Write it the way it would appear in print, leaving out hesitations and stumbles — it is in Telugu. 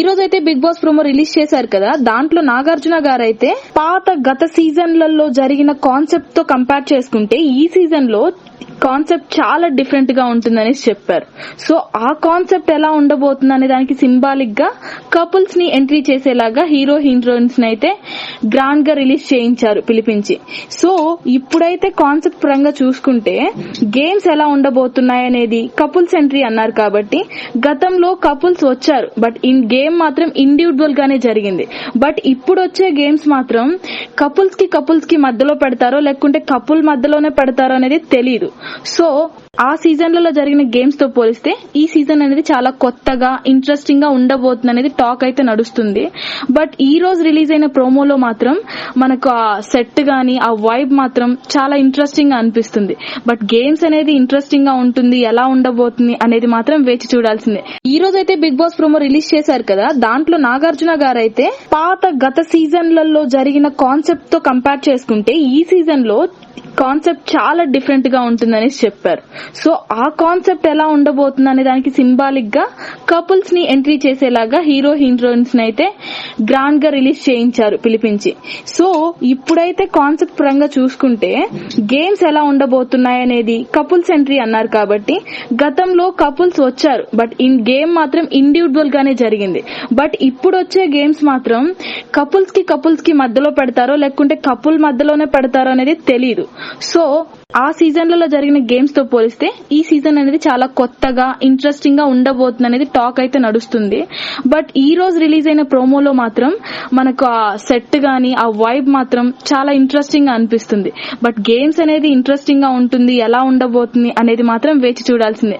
రోజైతే బిగ్ బాస్ ప్రోమో రిలీజ్ చేశారు కదా. దాంట్లో నాగార్జున గారు అయితే గత సీజన్లలో జరిగిన కాన్సెప్ట్ తో కంపేర్ చేసుకుంటే ఈ సీజన్ లో కాన్సెప్ట్ చాలా డిఫరెంట్ గా ఉంటుందని చెప్పారు. సో ఆ కాన్సెప్ట్ ఎలా ఉండబోతుంది అనే దానికి సింబాలిక్ గా కపుల్స్ ని ఎంట్రీ చేసేలాగా హీరో హీరోయిన్స్ ని అయితే గ్రాండ్ గా రిలీజ్ చేయించారు పిలిపించి. సో ఇప్పుడైతే కాన్సెప్ట్ పరంగా చూసుకుంటే గేమ్స్ ఎలా ఉండబోతున్నాయి అనేది కపుల్స్ ఎంట్రీ అన్నారు కాబట్టి గతంలో కపుల్స్ వచ్చారు, బట్ ఇన్ గేమ్ మాత్రం ఇండివిజువల్ గానే జరిగింది. బట్ ఇప్పుడు వచ్చే గేమ్స్ మాత్రం కపుల్స్ కి మధ్యలో పెడతారో లేకుంటే కపుల్ మధ్యలోనే పెడతారో అనేది తెలీదు. సో ఆ సీజన్లలో జరిగిన గేమ్స్ తో పోలిస్తే ఈ సీజన్ అనేది చాలా కొత్తగా ఇంట్రెస్టింగ్ గా ఉండబోతుంది అనేది టాక్ అయితే నడుస్తుంది. బట్ ఈ రోజు రిలీజ్ అయిన ప్రోమోలో మాత్రం మనకు ఆ సెట్ గానీ ఆ వైబ్ మాత్రం చాలా ఇంట్రెస్టింగ్ గా అనిపిస్తుంది. బట్ గేమ్స్ అనేది ఇంట్రెస్టింగ్ గా ఉంటుంది, ఎలా ఉండబోతుంది అనేది మాత్రం వేచి చూడాల్సిందే. ఈ రోజు అయితే బిగ్ బాస్ ప్రోమో రిలీజ్ చేశారు కదా. దాంట్లో నాగార్జున గారు అయితే గత సీజన్లలో జరిగిన కాన్సెప్ట్ తో కంపేర్ చేసుకుంటే ఈ సీజన్ లో కాన్సెప్ట్ చాలా డిఫరెంట్ గా ఉంటుందని చెప్పారు. సో ఆ కాన్సెప్ట్ ఎలా ఉండబోతుంది అనే దానికి సింబాలిక్ గా కపుల్స్ ని ఎంట్రీ చేసేలాగా హీరో హీరోయిన్స్ ని అయితే గ్రాండ్ గా రిలీజ్ చేయించారు పిలిపించి. సో ఇప్పుడైతే కాన్సెప్ట్ పరంగా చూసుకుంటే గేమ్స్ ఎలా ఉండబోతున్నాయి అనేది కపుల్స్ ఎంట్రీ అన్నారు కాబట్టి గతంలో కపుల్స్ వచ్చారు, బట్ ఇన్ గేమ్ మాత్రం ఇండివిజువల్ గానే జరిగింది. బట్ ఇప్పుడు వచ్చే గేమ్స్ మాత్రం కపుల్స్ కి మధ్యలో పెడతారో లేకుంటే కపుల్ మధ్యలోనే పెడతారో అనేది తెలీదు. సో ఆ సీజన్లలో జరిగిన గేమ్స్ తో పోలిస్తే ఈ సీజన్ అనేది చాలా కొత్తగా ఇంట్రెస్టింగ్ గా ఉండబోతుంది అనేది టాక్ అయితే నడుస్తుంది. బట్ ఈ రోజు రిలీజ్ అయిన ప్రోమోలో మాత్రం మనకు ఆ సెట్ గానీ ఆ వైబ్ మాత్రం చాలా ఇంట్రెస్టింగ్ గా అనిపిస్తుంది. బట్ గేమ్స్ అనేది ఇంట్రెస్టింగ్ గా ఉంటుంది, ఎలా ఉండబోతుంది అనేది మాత్రం వేచి చూడాల్సిందే.